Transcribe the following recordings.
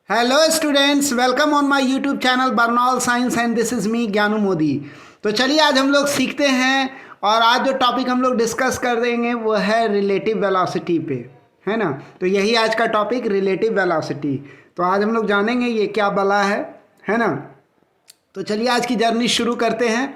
Hello students, welcome on my YouTube channel Bernoulli science and this is me Gyanu Modi. तो चलिए आज हम लोग सीखते हैं और आज जो टॉपिक हम लोग डिस्कस कर देंगे वो है रिलेटिव वेलोसिटी पे, है ना। तो यही आज का टॉपिक रिलेटिव वेलोसिटी। तो आज हम लोग जानेंगे ये क्या बला है ना। तो चलिए आज की जर्नी शुरू करते हैं।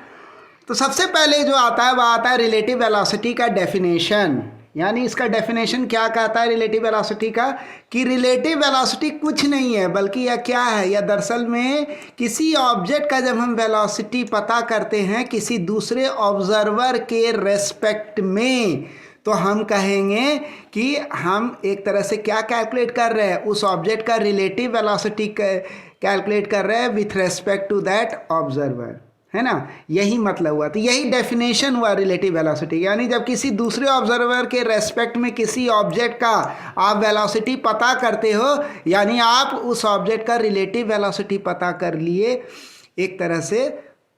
तो सबसे पहले जो आता है वह आता है रिलेटिव वेलोसिटी का डेफिनेशन। यानी इसका डेफिनेशन क्या कहता है रिलेटिव वेलोसिटी का, कि रिलेटिव वेलोसिटी कुछ नहीं है बल्कि यह क्या है, यह दरअसल में किसी ऑब्जेक्ट का जब हम वेलोसिटी पता करते हैं किसी दूसरे ऑब्जर्वर के रेस्पेक्ट में, तो हम कहेंगे कि हम एक तरह से क्या कैलकुलेट कर रहे हैं, उस ऑब्जेक्ट का रिलेटिव वेलोसिटी कैलकुलेट कर रहे हैं with respect to that observer, है ना। यही मतलब हुआ। तो यही डेफिनेशन हुआ रिलेटिव वेलोसिटी। यानी जब किसी दूसरे ऑब्जर्वर के रेस्पेक्ट में किसी ऑब्जेक्ट का आप वेलोसिटी पता करते हो, यानी आप उस ऑब्जेक्ट का रिलेटिव वेलोसिटी पता कर लिए एक तरह से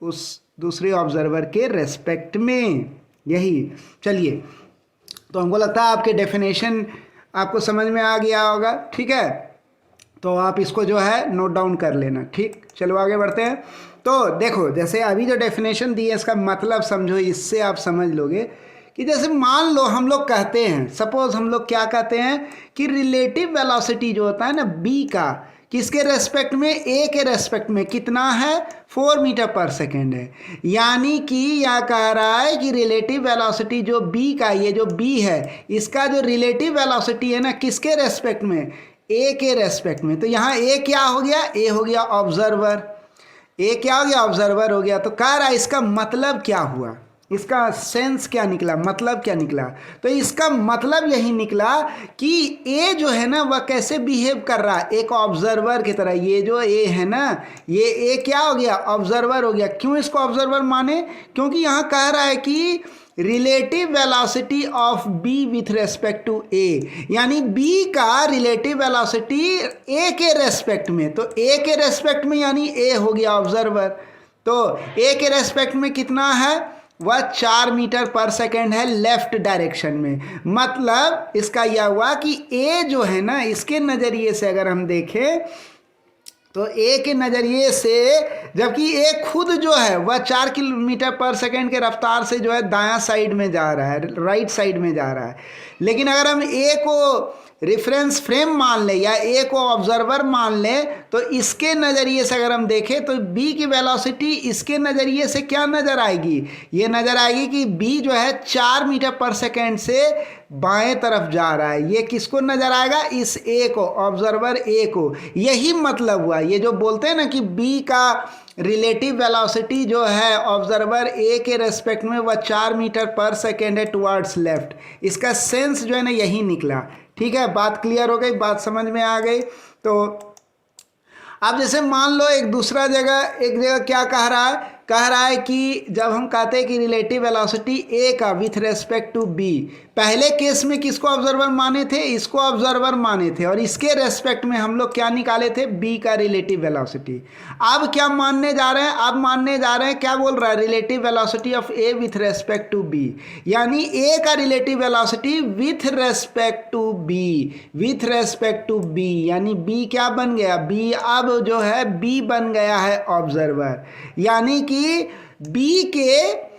उस दूसरे ऑब्जर्वर के रेस्पेक्ट में। यही चलिए, तो हमको लगता है आपके डेफिनेशन आपको समझ में आ गया होगा, ठीक है। तो आप इसको जो है नोट डाउन कर लेना, ठीक। चलो आगे बढ़ते हैं। तो देखो, जैसे अभी जो डेफिनेशन दी है इसका मतलब समझो, इससे आप समझ लोगे कि जैसे मान लो हम लोग कहते हैं, सपोज हम लोग क्या कहते हैं कि रिलेटिव वेलोसिटी जो होता है ना बी का, किसके रेस्पेक्ट में, ए के रेस्पेक्ट में कितना है, 4 मीटर पर सेकेंड है। यानी कि यह कह रहा है कि रिलेटिव वेलोसिटी जो बी का, ये जो बी है इसका जो रिलेटिव वेलोसिटी है ना किसके रेस्पेक्ट में, ए के रेस्पेक्ट में। तो यहाँ ए क्या हो गया, ए हो गया ऑब्जर्वर, ए क्या हो गया, ऑब्जर्वर हो गया। तो कह रहा है इसका मतलब क्या हुआ, इसका सेंस क्या निकला, मतलब क्या निकला। तो इसका मतलब यही निकला कि ए जो है ना वह कैसे बिहेव कर रहा है, एक ऑब्जर्वर की तरह। ये जो ए है ना, ये ए क्या हो गया, ऑब्जर्वर हो गया। क्यों इसको ऑब्जर्वर माने, क्योंकि यहाँ कह रहा है कि relative velocity of B with respect to A, यानी बी का रिलेटिव वेलोसिटी ए के रेस्पेक्ट में। तो ए के रेस्पेक्ट में यानी ए हो गया ऑब्जर्वर। तो ए के रेस्पेक्ट में कितना है, वह 4 मीटर पर सेकेंड है लेफ्ट डायरेक्शन में। मतलब इसका यह हुआ कि ए जो है ना, इसके नज़रिए से अगर हम देखें तो ए के नज़रिए से, जबकि ए खुद जो है वह 4 किलोमीटर पर सेकेंड के रफ्तार से जो है दायां साइड में जा रहा है, राइट साइड में जा रहा है। लेकिन अगर हम ए को रेफरेंस फ्रेम मान ले या ए को ऑब्जर्वर मान ले, तो इसके नज़रिए से अगर हम देखें तो बी की वेलोसिटी इसके नज़रिए से क्या नज़र आएगी, ये नज़र आएगी कि बी जो है 4 मीटर पर सेकेंड से बाएं तरफ जा रहा है। ये किसको नज़र आएगा, इस ए को, ऑब्जर्वर ए को। यही मतलब हुआ, ये जो बोलते हैं ना कि बी का रिलेटिव वेलोसिटी जो है ऑब्जर्वर ए के रेस्पेक्ट में वह 4 मीटर पर सेकेंड है टुवर्ड्स लेफ्ट। इसका सेंस जो है ना यही निकला, ठीक है। बात क्लियर हो गई, बात समझ में आ गई। तो अब जैसे मान लो एक जगह क्या कह रहा है कि जब हम कहते हैं कि रिलेटिव वेलोसिटी ए का विथ रेस्पेक्ट टू बी, पहले केस में किसको ऑब्जर्वर माने थे, इसको ऑब्जर्वर माने थे, और इसके रेस्पेक्ट में हम लोग क्या निकाले थे, बी का रिलेटिव वेलोसिटी। अब क्या मानने जा रहे हैं, अब मानने जा रहे हैं, क्या बोल रहा है, relative velocity of a with respect to b. यानी ए का relative velocity with respect to b, with respect to b, यानी बी क्या बन गया, बी अब जो है बी बन गया है ऑब्जर्वर। यानी कि बी के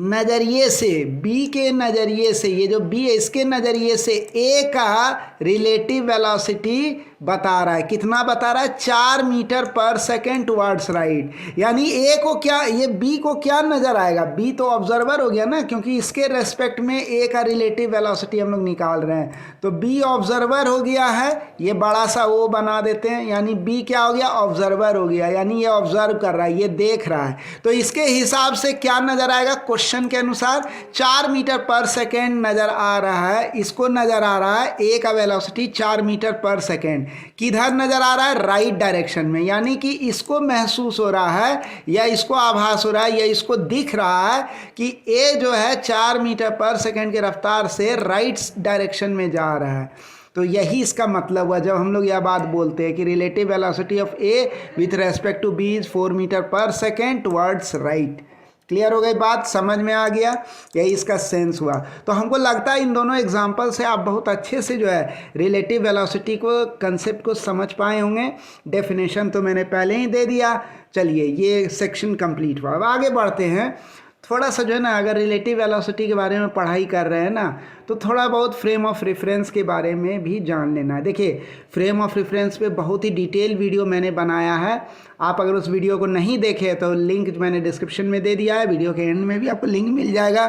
नज़रिए से, बी के नज़रिए से, ये जो बी है इसके नज़रिए से ए का रिलेटिव वेलोसिटी बता रहा है, कितना बता रहा है, 4 meter per second towards right. यानी ए को क्या, ये बी को क्या नज़र आएगा, बी तो ऑब्जर्वर हो गया ना, क्योंकि इसके रेस्पेक्ट में ए का रिलेटिव वेलोसिटी हम लोग निकाल रहे हैं। तो बी ऑब्जर्वर हो गया है, ये बड़ा सा ओ बना देते हैं, यानी बी क्या हो गया, ऑब्जर्वर हो गया। यानी ये ऑब्जर्व कर रहा है, ये देख रहा है। तो इसके हिसाब से क्या नज़र आएगा, क्वेश्चन के अनुसार 4 मीटर पर सेकेंड नज़र आ रहा है, इसको नज़र आ रहा है ए का वेलोसिटी 4 मीटर पर सेकेंड। किधर नज़र आ रहा है, राइट डायरेक्शन में। यानी कि इसको महसूस हो रहा है या इसको आभास हो रहा है या इसको दिख रहा है कि ए जो है 4 मीटर पर सेकेंड के रफ्तार से राइट डायरेक्शन में जा रहा है। तो यही इसका मतलब हुआ जब हम लोग यह बात बोलते हैं कि relative velocity of a with respect to b is 4 meter per second towards right. Clear हो गई बात, समझ में आ गया, यही इसका सेंस हुआ। तो हमको लगता है इन दोनों एग्जाम्पल से आप बहुत अच्छे से जो है रिलेटिव वेलोसिटी को, कंसेप्ट को समझ पाए होंगे। डेफिनेशन तो मैंने पहले ही दे दिया। चलिए ये सेक्शन कंप्लीट हुआ। अब आगे बढ़ते हैं। थोड़ा सा जो है ना, अगर रिलेटिव वेलोसिटी के बारे में पढ़ाई कर रहे हैं ना, तो थोड़ा बहुत फ्रेम ऑफ रेफरेंस के बारे में भी जान लेना है। देखिए फ्रेम ऑफ रेफरेंस पे बहुत ही डिटेल वीडियो मैंने बनाया है। आप अगर उस वीडियो को नहीं देखे तो लिंक मैंने डिस्क्रिप्शन में दे दिया है, वीडियो के एंड में भी आपको लिंक मिल जाएगा।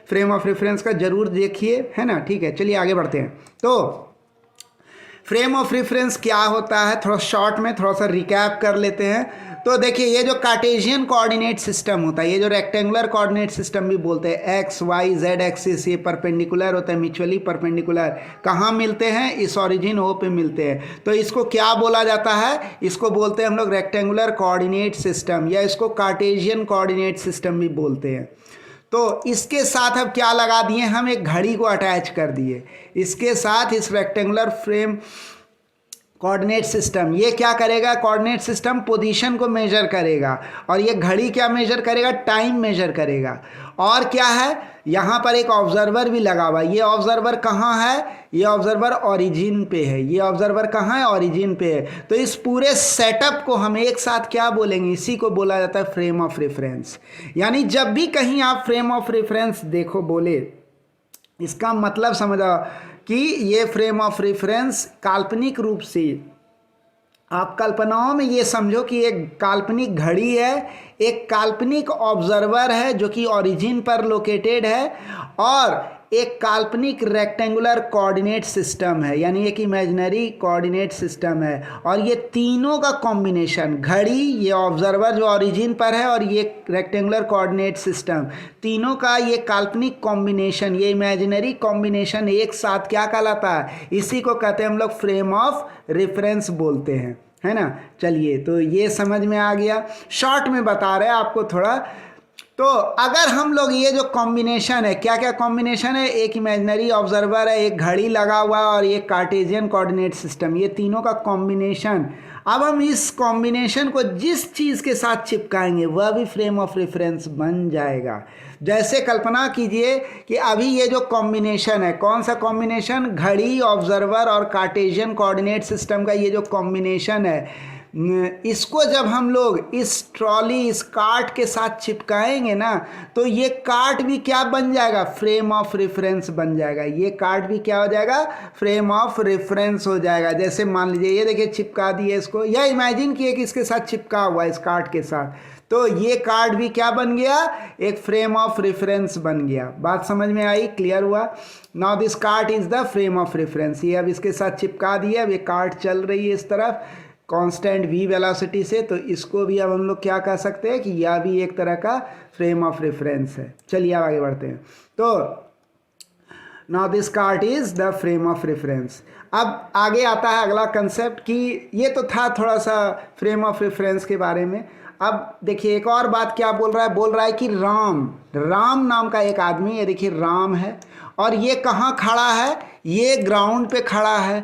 फ्रेम ऑफ रेफरेंस का ज़रूर देखिए, है ना। ठीक है, चलिए आगे बढ़ते हैं। तो फ्रेम ऑफ रेफरेंस क्या होता है, थोड़ा शॉर्ट में थोड़ा सा रिकैप कर लेते हैं। तो देखिए ये जो कार्टेशियन कोऑर्डिनेट सिस्टम होता है, ये जो रेक्टेंगुलर कोऑर्डिनेट सिस्टम भी बोलते हैं, एक्स वाई जेड एक्सिस, ये परपेंडिकुलर होता है, म्यूचुअली परपेंडिकुलर। कहाँ मिलते हैं? इस ओरिजिन ओ पे मिलते हैं। तो इसको क्या बोला जाता है? इसको बोलते हैं हम लोग रेक्टेंगुलर कोऑर्डिनेट सिस्टम, या इसको कार्टेशियन कोऑर्डिनेट सिस्टम भी बोलते हैं। तो इसके साथ अब क्या लगा दिए हम? एक घड़ी को अटैच कर दिए इसके साथ, इस रेक्टेंगुलर फ्रेम कोऑर्डिनेट सिस्टम। ये क्या करेगा? कोऑर्डिनेट सिस्टम पोजीशन को मेजर करेगा, और ये घड़ी क्या मेजर करेगा? टाइम मेजर करेगा। और क्या है, यहाँ पर एक ऑब्जर्वर भी लगा हुआ है। ये ऑब्जर्वर कहाँ है? ये ऑब्जर्वर ओरिजिन पे है। ये ऑब्जर्वर कहाँ है? ओरिजिन पे है। तो इस पूरे सेटअप को हम एक साथ क्या बोलेंगे? इसी को बोला जाता है फ्रेम ऑफ रेफरेंस। यानी जब भी कहीं आप फ्रेम ऑफ रेफरेंस देखो, बोले, इसका मतलब समझो कि ये फ्रेम ऑफ रेफरेंस काल्पनिक रूप से, आप कल्पनाओं में ये समझो कि एक काल्पनिक घड़ी है, एक काल्पनिक ऑब्जर्वर है जो कि ओरिजिन पर लोकेटेड है, और एक काल्पनिक रेक्टेंगुलर कोऑर्डिनेट सिस्टम है, यानी एक इमेजिनरी कोऑर्डिनेट सिस्टम है। और ये तीनों का कॉम्बिनेशन, घड़ी, ये ऑब्जर्वर जो ओरिजिन पर है, और ये रेक्टेंगुलर कोऑर्डिनेट सिस्टम, तीनों का ये काल्पनिक कॉम्बिनेशन, ये इमेजिनरी कॉम्बिनेशन एक साथ क्या कहलाता है? इसी को कहते हैं हम लोग फ्रेम ऑफ रेफरेंस बोलते हैं, है ना। चलिए, तो ये समझ में आ गया। शॉर्ट में बता रहे हैं आपको थोड़ा। तो अगर हम लोग ये जो कॉम्बिनेशन है, क्या क्या कॉम्बिनेशन है? एक इमेजिनरी ऑब्जर्वर है, एक घड़ी लगा हुआ, और एक कार्टेशियन कोऑर्डिनेट सिस्टम, ये तीनों का कॉम्बिनेशन। अब हम इस कॉम्बिनेशन को जिस चीज़ के साथ चिपकाएंगे वह भी फ्रेम ऑफ रेफरेंस बन जाएगा। जैसे कल्पना कीजिए कि अभी ये जो कॉम्बिनेशन है, कौन सा कॉम्बिनेशन? घड़ी, ऑब्जर्वर और कार्टेशियन कोऑर्डिनेट सिस्टम का ये जो कॉम्बिनेशन है, इसको जब हम लोग इस ट्रॉली, इस कार्ट के साथ चिपकाएंगे ना, तो ये कार्ट भी क्या बन जाएगा? फ्रेम ऑफ रेफरेंस बन जाएगा। ये कार्ट भी क्या हो जाएगा? फ्रेम ऑफ रेफरेंस हो जाएगा। जैसे मान लीजिए ये देखिए चिपका दिए इसको, या इमेजिन किए कि इसके साथ चिपका हुआ है, इस कार्ट के साथ, तो ये कार्ड भी क्या बन गया? एक फ्रेम ऑफ रेफरेंस बन गया। बात समझ में आई? क्लियर हुआ? Now this card is the frame of reference. ये अब इसके साथ चिपका दिया, अब ये कार्ड चल रही है इस तरफ कांस्टेंट v वेलोसिटी से, तो इसको भी अब हम लोग क्या कह सकते हैं कि यह भी एक तरह का फ्रेम ऑफ रेफरेंस है। चलिए अब आगे बढ़ते हैं। तो now this card is the frame of reference. अब आगे आता है अगला कंसेप्ट कि ये तो था थोड़ा सा फ्रेम ऑफ रेफरेंस के बारे में। अब देखिए एक और बात क्या बोल रहा है कि राम नाम का एक आदमी, ये देखिए राम है, और ये कहाँ खड़ा है? ये ग्राउंड पे खड़ा है।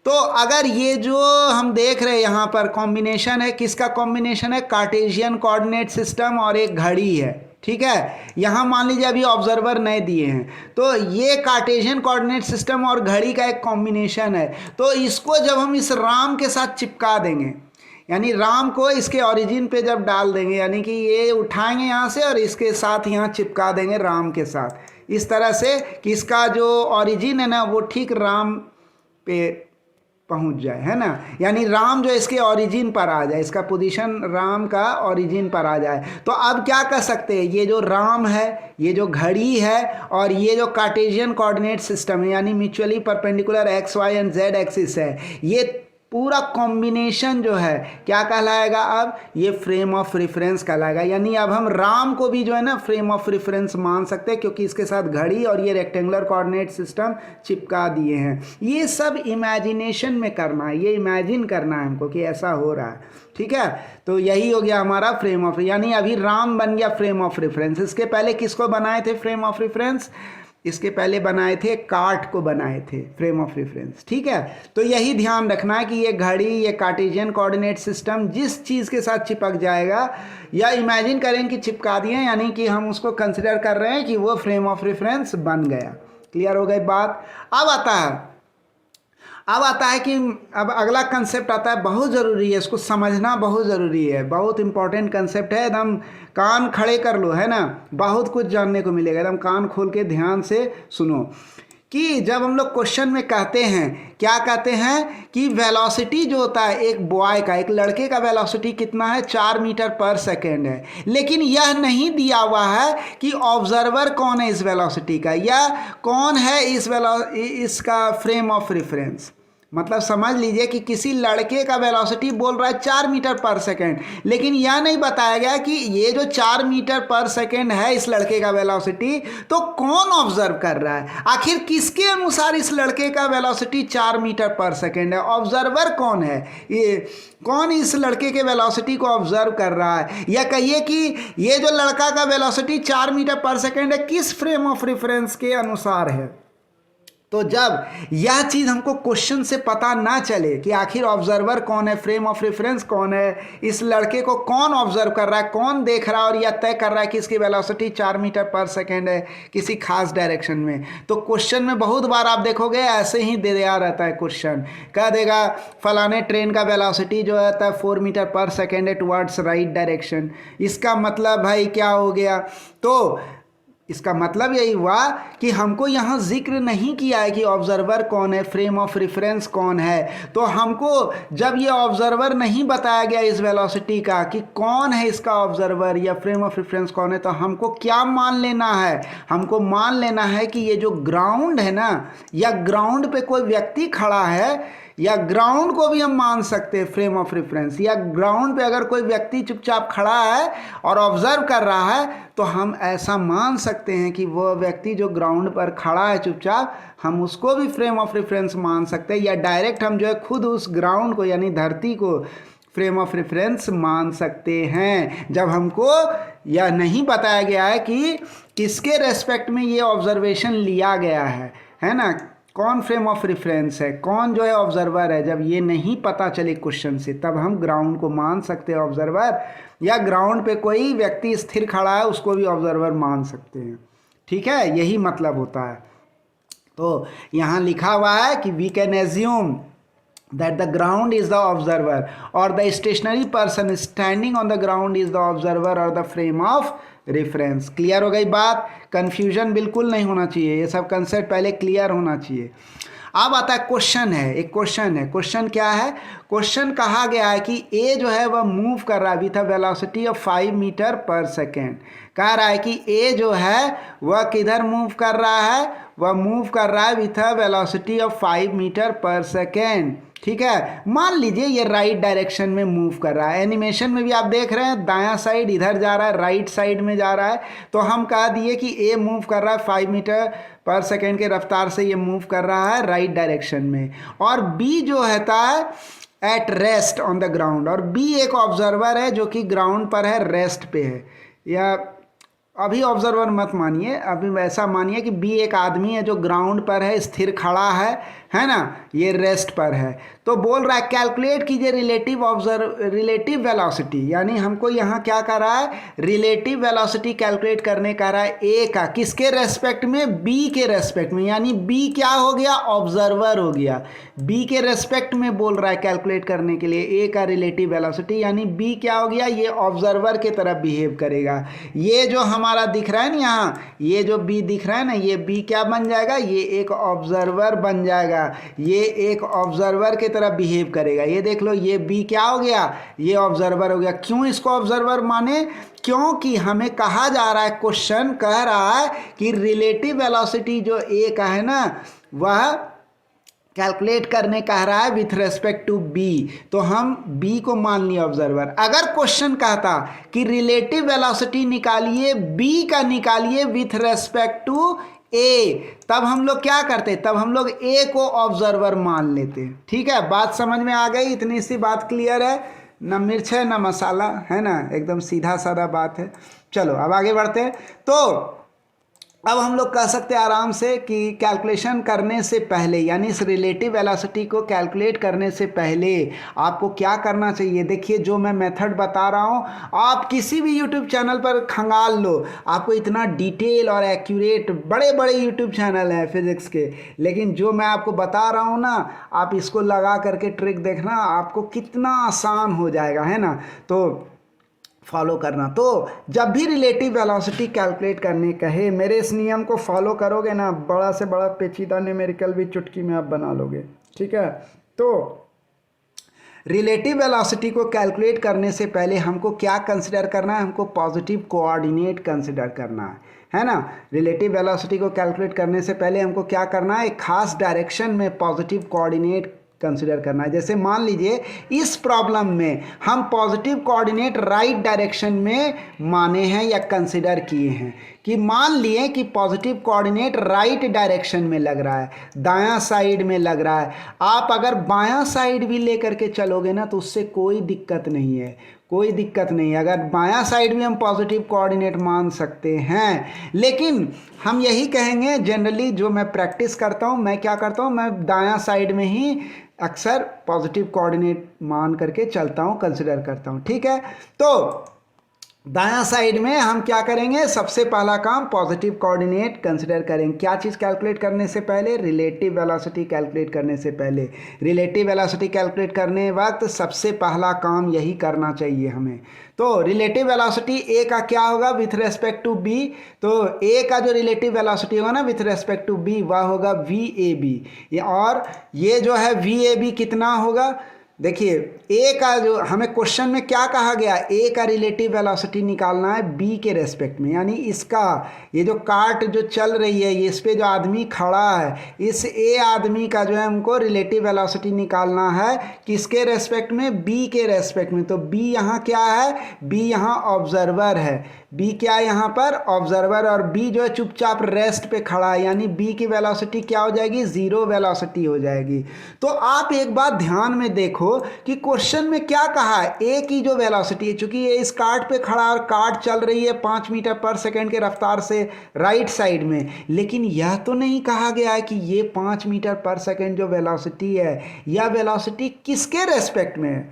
तो अगर ये जो हम देख रहे हैं यहाँ पर कॉम्बिनेशन है, किसका कॉम्बिनेशन है? कार्टेशियन कोऑर्डिनेट सिस्टम और एक घड़ी है, ठीक है। यहाँ मान लीजिए अभी ऑब्जर्वर नए दिए हैं, तो ये कार्टेशियन कोऑर्डिनेट सिस्टम और घड़ी का एक कॉम्बिनेशन है। तो इसको जब हम इस राम के साथ चिपका देंगे, यानी राम को इसके ओरिजिन पे जब डाल देंगे, यानी कि ये उठाएंगे यहाँ से और इसके साथ यहाँ चिपका देंगे राम के साथ, इस तरह से कि इसका जो ओरिजिन है ना वो ठीक राम पे पहुंच जाए, है ना। यानी राम जो इसके ओरिजिन पर आ जाए, इसका पोजीशन राम का ओरिजिन पर आ जाए। तो अब क्या कर सकते हैं? ये जो राम है, ये जो घड़ी है, और ये जो कार्टेशियन कोऑर्डिनेट सिस्टम है, यानी mutually perpendicular x y and z axis है, ये पूरा कॉम्बिनेशन जो है क्या कहलाएगा? अब ये फ्रेम ऑफ रेफरेंस कहलाएगा। यानी अब हम राम को भी जो है ना फ्रेम ऑफ रेफरेंस मान सकते हैं, क्योंकि इसके साथ घड़ी और ये रेक्टेंगुलर कोऑर्डिनेट सिस्टम चिपका दिए हैं। ये सब इमेजिनेशन में करना है, ये इमेजिन करना है हमको कि ऐसा हो रहा है, ठीक है। तो यही हो गया हमारा फ्रेम ऑफ, यानी अभी राम बन गया फ्रेम ऑफ रेफरेंस। इसके पहले किसको बनाए थे फ्रेम ऑफ रेफरेंस? इसके पहले बनाए थे, कार्ट को बनाए थे फ्रेम ऑफ रेफरेंस। ठीक है, तो यही ध्यान रखना है कि ये घड़ी, ये कार्टेशियन कोऑर्डिनेट सिस्टम जिस चीज़ के साथ चिपक जाएगा या इमेजिन करें कि चिपका दिए, यानी कि हम उसको कंसिडर कर रहे हैं कि वो फ्रेम ऑफ रेफरेंस बन गया। क्लियर हो गई बात। अब आता है कि अब अगला कंसेप्ट आता है, बहुत ज़रूरी है, इसको समझना बहुत ज़रूरी है, बहुत इंपॉर्टेंट कंसेप्ट है। एकदम कान खड़े कर लो, है ना, बहुत कुछ जानने को मिलेगा, एकदम कान खोल के ध्यान से सुनो। कि जब हम लोग क्वेश्चन में कहते हैं, क्या कहते हैं कि वेलोसिटी जो होता है एक बॉय का, एक लड़के का वेलोसिटी कितना है, 4 मीटर पर सेकेंड है, लेकिन यह नहीं दिया हुआ है कि ऑब्जर्वर कौन है इस वेलोसिटी का, या कौन है इसका फ्रेम ऑफ रेफरेंस। मतलब समझ लीजिए कि किसी लड़के का वेलोसिटी बोल रहा है 4 मीटर पर सेकेंड, लेकिन यह नहीं बताया गया कि ये जो 4 मीटर पर सेकेंड है इस लड़के का वेलोसिटी, तो कौन ऑब्जर्व कर रहा है, आखिर किसके अनुसार इस लड़के का वेलोसिटी 4 मीटर पर सेकेंड है, ऑब्जर्वर कौन है, ये कौन इस लड़के के वेलोसिटी को ऑब्जर्व कर रहा है, या कहिए कि ये जो लड़का का वेलोसिटी 4 मीटर पर सेकेंड है किस फ्रेम ऑफ रेफरेंस के अनुसार है। तो जब यह चीज़ हमको क्वेश्चन से पता ना चले कि आखिर ऑब्जर्वर कौन है, फ्रेम ऑफ रेफरेंस कौन है, इस लड़के को कौन ऑब्जर्व कर रहा है, कौन देख रहा है और यह तय कर रहा है कि इसकी वेलोसिटी 4 मीटर पर सेकेंड है किसी खास डायरेक्शन में, तो क्वेश्चन में बहुत बार आप देखोगे ऐसे ही दे दिया रहता है क्वेश्चन, कह देगा फलाने ट्रेन का वेलोसिटी जो रहता है 4 मीटर पर सेकेंड है टुवर्ड्स राइट डायरेक्शन। इसका मतलब भाई क्या हो गया, तो इसका मतलब यही हुआ कि हमको यहाँ जिक्र नहीं किया है कि ऑब्जर्वर कौन है, फ्रेम ऑफ रेफरेंस कौन है। तो हमको जब ये ऑब्जर्वर नहीं बताया गया इस वेलोसिटी का कि कौन है इसका ऑब्जर्वर या फ्रेम ऑफ रेफरेंस कौन है, तो हमको क्या मान लेना है, हमको मान लेना है कि ये जो ग्राउंड है ना, या ग्राउंड पे कोई व्यक्ति खड़ा है, या ग्राउंड को भी हम मान सकते हैं फ्रेम ऑफ रेफरेंस, या ग्राउंड पे अगर कोई व्यक्ति चुपचाप खड़ा है और ऑब्जर्व कर रहा है तो हम ऐसा मान सकते हैं कि वह व्यक्ति जो ग्राउंड पर खड़ा है चुपचाप, हम उसको भी फ्रेम ऑफ रेफरेंस मान सकते हैं, या डायरेक्ट हम जो है खुद उस ग्राउंड को यानी धरती को फ्रेम ऑफ रेफरेंस मान सकते हैं। जब हमको यह नहीं बताया गया है कि किसके रेस्पेक्ट में ये ऑब्जर्वेशन लिया गया है ना, कौन फ्रेम ऑफ रेफरेंस है, कौन जो है ऑब्जर्वर है, जब ये नहीं पता चले क्वेश्चन से, तब हम ग्राउंड को मान सकते हैं ऑब्जर्वर, या ग्राउंड पे कोई व्यक्ति स्थिर खड़ा है उसको भी ऑब्जर्वर मान सकते हैं। ठीक है, यही मतलब होता है। तो यहाँ लिखा हुआ है कि we can assume that the ground is the observer or the stationary person standing on the ground is the observer or the frame of reference। Clear हो गई बात, कंफ्यूजन बिल्कुल नहीं होना चाहिए, ये सब कंसेप्ट पहले क्लियर होना चाहिए। अब आता है क्वेश्चन है, एक क्वेश्चन है, क्वेश्चन क्या है, क्वेश्चन कहा गया है कि ए जो है वह मूव कर रहा है with a velocity of 5 meter per second. कह रहा है कि ए जो है वह किधर मूव कर रहा है, वह मूव कर रहा है with a velocity of 5 meter per second. ठीक है, मान लीजिए ये राइट डायरेक्शन में मूव कर रहा है, एनिमेशन में भी आप देख रहे हैं दायां साइड इधर जा रहा है, राइट साइड में जा रहा है, तो हम कह दिए कि ए मूव कर रहा है 5 मीटर पर सेकेंड के रफ्तार से ये मूव कर रहा है राइट डायरेक्शन में, और बी जो है at rest on the ground, और बी एक ऑब्जर्वर है जो कि ग्राउंड पर है, रेस्ट पे है, या अभी ऑब्जर्वर मत मानिए, अभी वैसा मानिए कि बी एक आदमी है जो ग्राउंड पर है, स्थिर खड़ा है ना, ये रेस्ट पर है। तो बोल रहा है कैलकुलेट कीजिए रिलेटिव वेलोसिटी, यानी हमको यहाँ क्या कर रहा है, रिलेटिव वेलोसिटी कैलकुलेट करने कह रहा है ए का, किसके रेस्पेक्ट में, बी के रेस्पेक्ट में, यानी बी क्या हो गया, ऑब्जर्वर हो गया, बी के रेस्पेक्ट में बोल रहा है कैलकुलेट करने के लिए ए का रिलेटिव वेलोसिटी, यानी बी क्या हो गया, ये ऑब्जर्वर के तरह बिहेव करेगा। ये जो हमारा दिख रहा है ना यहाँ, ये जो बी दिख रहा है ना, ये बी क्या बन जाएगा, ये एक ऑब्जर्वर बन जाएगा, ये एक ऑब्जर्वर के तरह बिहेव करेगा। ये देख लो, ये बी क्या हो गया, ये ऑब्जर्वर हो गया। क्यों इसको ऑब्जर्वर माने, क्योंकि हमें कहा जा रहा है, क्वेश्चन कह रहा है कि रिलेटिव वेलोसिटी जो ए का है ना, वह कैलकुलेट करने कह रहा है विथ रेस्पेक्ट टू बी, तो हम बी को मान लिया ऑब्जर्वर। अगर क्वेश्चन कहता कि रिलेटिव वेलोसिटी निकालिए, बी का निकालिए विथ रेस्पेक्ट टू ए, तब हम लोग क्या करते, तब हम लोग ए को ऑब्जर्वर मान लेते। ठीक है, बात समझ में आ गई, इतनी सी बात क्लियर है, न मिर्च है न मसाला है ना, एकदम सीधा साधा बात है। चलो अब आगे बढ़ते हैं। तो अब हम लोग कह सकते हैं आराम से कि कैलकुलेशन करने से पहले, यानी इस रिलेटिव वेलोसिटी को कैलकुलेट करने से पहले आपको क्या करना चाहिए। देखिए जो मैं मेथड बता रहा हूँ, आप किसी भी यूट्यूब चैनल पर खंगाल लो, आपको इतना डिटेल और एक्यूरेट, बड़े बड़े यूट्यूब चैनल हैं फिजिक्स के, लेकिन जो मैं आपको बता रहा हूँ ना, आप इसको लगा करके ट्रिक देखना, आपको कितना आसान हो जाएगा, है ना। तो फॉलो करना। तो जब भी रिलेटिव वेलोसिटी कैलकुलेट करने कहे, मेरे इस नियम को फॉलो करोगे ना, बड़ा से बड़ा पेचीदा न्यूमेरिकल भी चुटकी में आप बना लोगे, ठीक है। तो रिलेटिव वेलोसिटी को कैलकुलेट करने से पहले हमको क्या कंसिडर करना है, हमको पॉजिटिव कोऑर्डिनेट कंसिडर करना है ना। रिलेटिव वेलोसिटी को कैलकुलेट करने से पहले हमको क्या करना है, एक खास डायरेक्शन में पॉजिटिव कोऑर्डिनेट कंसिडर करना है। जैसे मान लीजिए इस प्रॉब्लम में हम पॉजिटिव कोऑर्डिनेट राइट डायरेक्शन में माने हैं या कंसिडर किए हैं, कि मान लिए कि पॉजिटिव कोऑर्डिनेट राइट डायरेक्शन में लग रहा है, दायां साइड में लग रहा है। आप अगर बायां साइड भी लेकर के चलोगे ना तो उससे कोई दिक्कत नहीं है, कोई दिक्कत नहीं है। अगर बायां साइड भी हम पॉजिटिव कोऑर्डिनेट मान सकते हैं, लेकिन हम यही कहेंगे जनरली, जो मैं प्रैक्टिस करता हूं, मैं क्या करता हूं, मैं दायां साइड में ही अक्सर पॉजिटिव कोऑर्डिनेट मान करके चलता हूं, कंसिडर करता हूं, ठीक है। तो दायां साइड में हम क्या करेंगे, सबसे पहला काम पॉजिटिव कोऑर्डिनेट कंसिडर करेंगे। क्या चीज़ कैलकुलेट करने से पहले, रिलेटिव वेलोसिटी कैलकुलेट करने से पहले। रिलेटिव वेलोसिटी कैलकुलेट करने वक्त सबसे पहला काम यही करना चाहिए हमें। तो रिलेटिव वेलोसिटी ए का क्या होगा विथ रेस्पेक्ट टू बी, तो ए का जो रिलेटिव वेलोसिटी होगा ना विथ रेस्पेक्ट टू बी, वह होगा वी ए बी। और ये जो है वी ए बी कितना होगा, देखिए ए का जो हमें क्वेश्चन में क्या कहा गया, ए का रिलेटिव वेलोसिटी निकालना है बी के रेस्पेक्ट में, यानी इसका ये जो कार्ट जो चल रही है, इस पे जो आदमी खड़ा है, इस ए आदमी का जो है हमको रिलेटिव वेलोसिटी निकालना है किसके रेस्पेक्ट में, बी के रेस्पेक्ट में। तो बी यहाँ क्या है, बी यहाँ ऑब्जर्वर है, बी क्या है यहाँ पर, ऑब्जर्वर, और बी जो है चुपचाप रेस्ट पे खड़ा है, यानी बी की वेलोसिटी क्या हो जाएगी, जीरो वेलोसिटी हो जाएगी। तो आप एक बात ध्यान में देखो कि क्वेश्चन में क्या कहा है, ए की जो वेलोसिटी है, चूंकि ये इस कार्ट पे खड़ा और कार्ट चल रही है 5 मीटर पर सेकंड के रफ्तार से राइट साइड में, लेकिन यह तो नहीं कहा गया है कि ये 5 मीटर पर सेकंड जो वेलोसिटी है, यह वेलोसिटी किसके रेस्पेक्ट में है,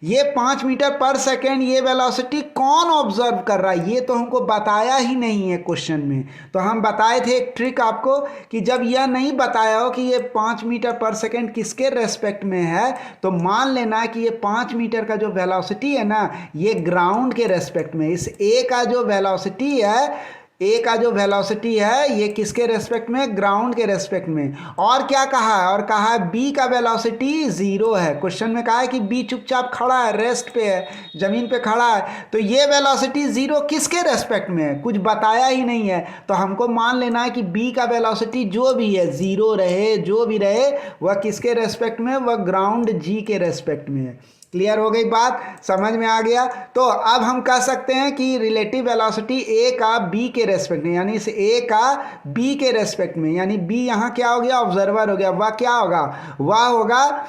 ये 5 मीटर पर सेकेंड ये वेलोसिटी कौन ऑब्जर्व कर रहा है, ये तो हमको बताया ही नहीं है क्वेश्चन में। तो हम बताए थे एक ट्रिक आपको कि जब यह नहीं बताया हो कि ये 5 मीटर पर सेकेंड किसके रेस्पेक्ट में है, तो मान लेना कि ये 5 मीटर का जो वेलोसिटी है ना, ये ग्राउंड के रेस्पेक्ट में, इस ए का जो वेलोसिटी है, ए का जो वेलोसिटी है ये किसके रेस्पेक्ट में, ग्राउंड के रेस्पेक्ट में। और क्या कहा है, और कहा है बी का वेलोसिटी जीरो है। क्वेश्चन में कहा है कि बी चुपचाप खड़ा है, रेस्ट पे है, जमीन पे खड़ा है, तो ये वेलोसिटी जीरो किसके रेस्पेक्ट में है, कुछ बताया ही नहीं है। तो हमको मान लेना है कि बी का वेलोसिटी जो भी है, जीरो रहे जो भी रहे, वह किसके रेस्पेक्ट में, वह ग्राउंड जी के रेस्पेक्ट में है। क्लियर हो गई बात, समझ में आ गया। तो अब हम कह सकते हैं कि रिलेटिव वेलोसिटी ए का बी के रेस्पेक्ट में, यानी इस ए का बी के रेस्पेक्ट में, यानी बी यहाँ क्या हो गया, ऑब्जर्वर हो गया, वह क्या होगा, वह होगा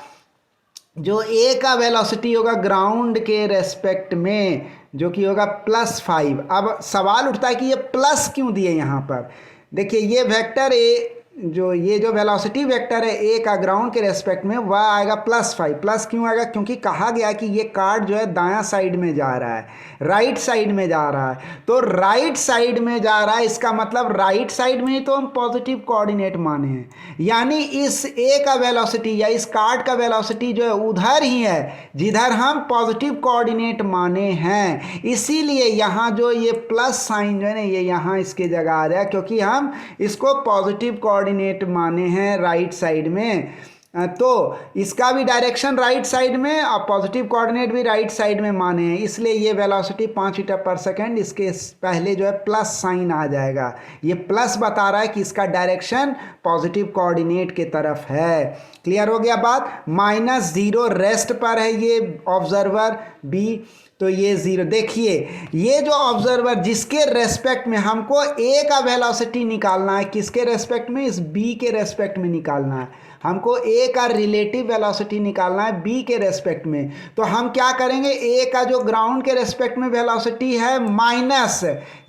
जो ए का वेलोसिटी होगा ग्राउंड के रेस्पेक्ट में, जो कि होगा +5। अब सवाल उठता है कि ये प्लस क्यों दिए यहाँ पर। देखिए ये वेक्टर ए, जो ये जो वेलोसिटी वेक्टर है ए का ग्राउंड के रेस्पेक्ट में, वह आएगा +5। प्लस क्यों आएगा, क्योंकि कहा गया कि ये कार्ड जो है दायां साइड में जा रहा है, राइट साइड में जा रहा है। तो राइट साइड में जा रहा है, इसका मतलब राइट साइड में ही तो हम पॉजिटिव कोऑर्डिनेट माने हैं, यानी इस ए का वेलोसिटी या इस कार्ड का वेलोसिटी जो है उधर ही है जिधर हम पॉजिटिव कोऑर्डिनेट माने हैं। इसीलिए यहाँ जो ये प्लस साइन जो है ना, ये यहाँ इसके जगह आ रहा है, क्योंकि हम इसको पॉजिटिव कोऑर्डिनेट माने हैं राइट साइड में। तो इसका भी डायरेक्शन राइट साइड में और पॉजिटिव कोऑर्डिनेट भी राइट साइड में माने हैं, इसलिए ये वेलोसिटी 5 मीटर पर सेकेंड, इसके पहले जो है प्लस साइन आ जाएगा। ये प्लस बता रहा है कि इसका डायरेक्शन पॉजिटिव कोऑर्डिनेट के तरफ है। क्लियर हो गया बात। -0 रेस्ट पर है ये ऑब्जर्वर बी, तो ये जीरो। देखिए ये जो ऑब्जर्वर जिसके रेस्पेक्ट में हमको ए का वेलोसिटी निकालना है, किसके रेस्पेक्ट में, इस बी के रेस्पेक्ट में निकालना है। हमको ए का रिलेटिव वेलोसिटी निकालना है बी के रेस्पेक्ट में। तो हम क्या करेंगे, ए का जो ग्राउंड के रेस्पेक्ट में वेलोसिटी है माइनस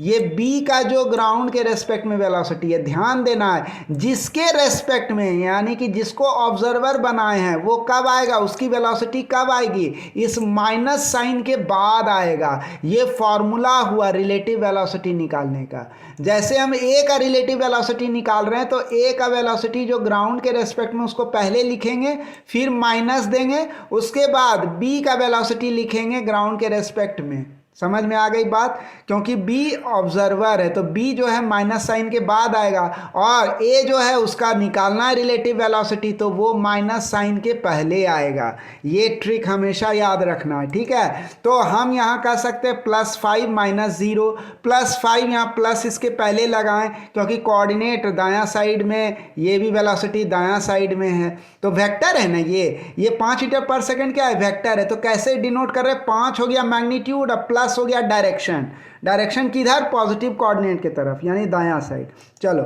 ये बी का जो ग्राउंड के रेस्पेक्ट में वेलोसिटी है। ध्यान देना है जिसके रेस्पेक्ट में, यानी कि जिसको ऑब्जर्वर बनाए हैं वो कब आएगा, उसकी वेलोसिटी कब आएगी, इस माइनस साइन के बाद आएगा। ये फॉर्मूला हुआ रिलेटिव वेलोसिटी निकालने का। जैसे हम ए का रिलेटिव वेलोसिटी निकाल रहे हैं तो ए का वेलोसिटी जो ग्राउंड के रेस्पेक्ट में उसको पहले लिखेंगे, फिर माइनस देंगे, उसके बाद बी का वेलोसिटी लिखेंगे ग्राउंड के रेस्पेक्ट में। समझ में आ गई बात, क्योंकि बी ऑब्जर्वर है तो बी जो है माइनस साइन के बाद आएगा, और ए जो है उसका निकालना है रिलेटिव वेलोसिटी तो वो माइनस साइन के पहले आएगा। ये ट्रिक हमेशा याद रखना है, ठीक है। तो हम यहाँ कर सकते हैं +5 - 0, +5 यहाँ प्लस इसके पहले लगाएं क्योंकि कोऑर्डिनेट दायां साइड में, ये भी वेलोसिटी दायां साइड में है तो वेक्टर है ना, ये 5 मीटर पर सेकेंड क्या है, वेक्टर है। तो कैसे डिनोट कर रहे हैं, 5 हो गया मैग्नीट्यूड, अब प्लस हो गया डायरेक्शन, डायरेक्शन किधर, पॉजिटिव कोऑर्डिनेट की तरफ यानी दायां साइड। चलो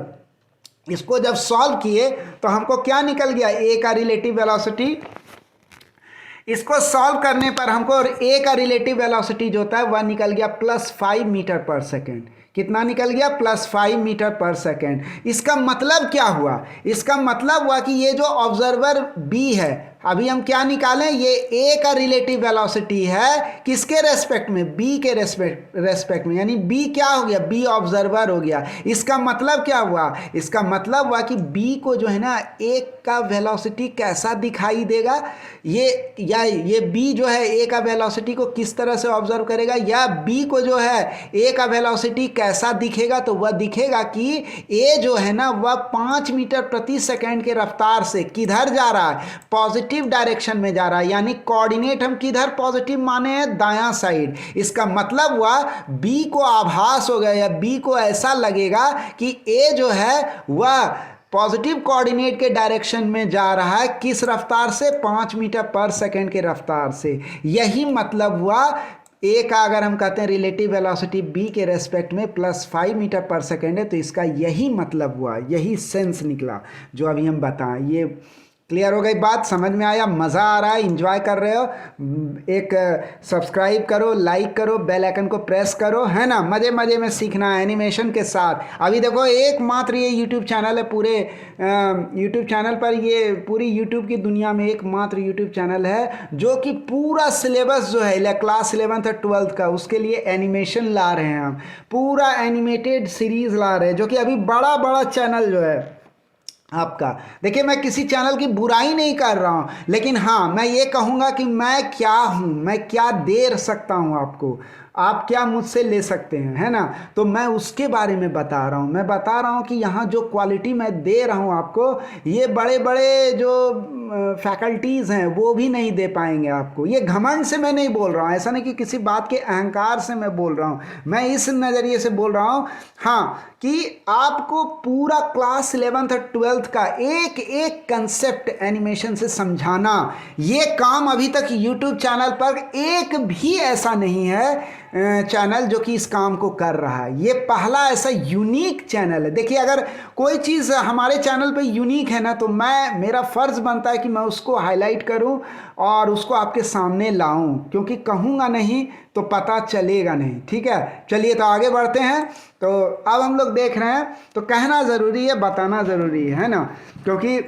इसको जब सॉल्व किए तो हमको क्या निकल गया, ए का रिलेटिव वेलोसिटी। इसको सॉल्व करने पर हमको ए का रिलेटिव वेलोसिटी जो होता है वह निकल गया +5 मीटर पर सेकेंड। कितना निकल गया, +5 मीटर पर सेकेंड। इसका मतलब क्या हुआ, इसका मतलब हुआ कि ये जो ऑब्जर्वर बी है, अभी हम क्या निकालें, ये ए का रिलेटिव वेलोसिटी है किसके रेस्पेक्ट में, बी के रेस्पेक्ट में, यानी बी क्या हो गया, बी ऑब्जर्वर हो गया। इसका मतलब क्या हुआ, इसका मतलब हुआ कि बी को जो है ना ए का वेलोसिटी कैसा दिखाई देगा, ये बी जो है ए का वेलोसिटी को किस तरह से ऑब्जर्व करेगा, या बी को जो है ए का वेलोसिटी कैसा दिखेगा, तो वह दिखेगा कि ए जो है ना वह 5 मीटर प्रति सेकेंड के रफ्तार से किधर जा रहा है, पॉजिटिव डायरेक्शन में जा रहा है। यानी कोऑर्डिनेट हम किधर पॉजिटिव माने हैं, दायां साइड। इसका मतलब हुआ बी को आभास हो गया या बी को ऐसा लगेगा कि ए जो है वह पॉजिटिव कोऑर्डिनेट के डायरेक्शन में जा रहा है, किस रफ्तार से, 5 मीटर पर सेकेंड के रफ्तार से। यही मतलब हुआ ए का, अगर हम कहते हैं रिलेटिव वेलोसिटी बी के रेस्पेक्ट में +5 मीटर पर सेकेंड है तो इसका यही मतलब हुआ, यही सेंस निकला जो अभी हम बताएं। ये क्लियर हो गई बात, समझ में आया, मज़ा आ रहा है, इंजॉय कर रहे हो, एक सब्सक्राइब करो, लाइक करो, बेल आइकन को प्रेस करो, है ना। मज़े मज़े में सीखना है एनिमेशन के साथ। अभी देखो एकमात्र ये यूट्यूब चैनल है पूरे यूट्यूब चैनल पर, ये पूरी यूट्यूब की दुनिया में एकमात्र यूट्यूब चैनल है जो कि पूरा सिलेबस जो है क्लास 11th और 12th का, उसके लिए एनिमेशन ला रहे हैं हम, पूरा एनिमेटेड सीरीज़ ला रहे हैं, जो कि अभी बड़ा चैनल जो है आपका। देखिए मैं किसी चैनल की बुराई नहीं कर रहा हूँ, लेकिन हाँ मैं ये कहूँगा कि मैं क्या हूँ, मैं क्या दे सकता हूँ आपको, आप क्या मुझसे ले सकते हैं, है ना। तो मैं उसके बारे में बता रहा हूँ। मैं बता रहा हूँ कि यहाँ जो क्वालिटी मैं दे रहा हूँ आपको, ये बड़े बड़े जो फैकल्टीज़ हैं वो भी नहीं दे पाएंगे आपको। ये घमंड से मैं नहीं बोल रहा हूँ, ऐसा नहीं कि किसी बात के अहंकार से मैं बोल रहा हूँ, मैं इस नज़रिए से बोल रहा हूँ हाँ कि आपको पूरा क्लास 11th और 12th का एक एक कंसेप्ट एनिमेशन से समझाना, ये काम अभी तक यूट्यूब चैनल पर एक भी ऐसा नहीं है चैनल जो कि इस काम को कर रहा है। ये पहला ऐसा यूनिक चैनल है। देखिए अगर कोई चीज़ हमारे चैनल पे यूनिक है ना, तो मेरा फ़र्ज़ बनता है कि मैं उसको हाईलाइट करूं और उसको आपके सामने लाऊं, क्योंकि कहूँगा नहीं तो पता चलेगा नहीं। ठीक है, चलिए तो आगे बढ़ते हैं। तो अब हम लोग देख रहे हैं, तो कहना ज़रूरी है, बताना ज़रूरी है ना, क्योंकि